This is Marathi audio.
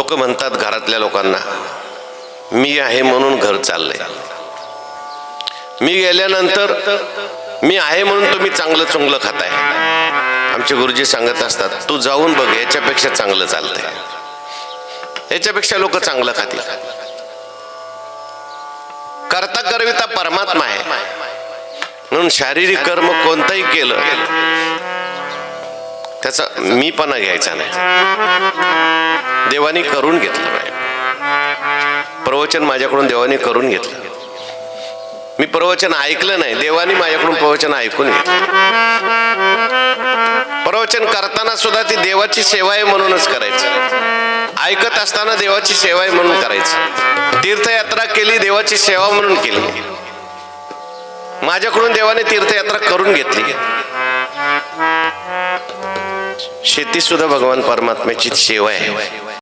लोक म्हणतात घरातल्या लोकांना, मी आहे म्हणून घर चाललंय, मी गेल्यानंतर मी आहे म्हणून तुम्ही चांगलं चुंगलं खाताय. आमचे गुरुजी सांगत असतात, तू जाऊन बघ, याच्यापेक्षा चांगलं चालतंय, याच्यापेक्षा लोक चांगलं खातील. करता करविता परमात्मा आहे, म्हणून शारीरिक कर्म कोणतंही केलं त्याचा मीपणा घ्यायचा नाही. देवानी करून घेतलं नाही. प्रवचन माझ्याकडून देवानी करून घेतलं. मी प्रवचन ऐकलं नाही, देवानी माझ्याकडून प्रवचन ऐकून घेतलं. प्रवचन करताना सुद्धा ती देवाची सेवा आहे म्हणूनच करायचं. ऐकत असताना देवाची सेवा आहे म्हणून करायचं. तीर्थयात्रा केली, देवाची सेवा म्हणून केली. माझ्याकडून देवाने तीर्थयात्रा करून घेतली. शेती सुद्धा भगवान परमात्म्याची सेवा आहे.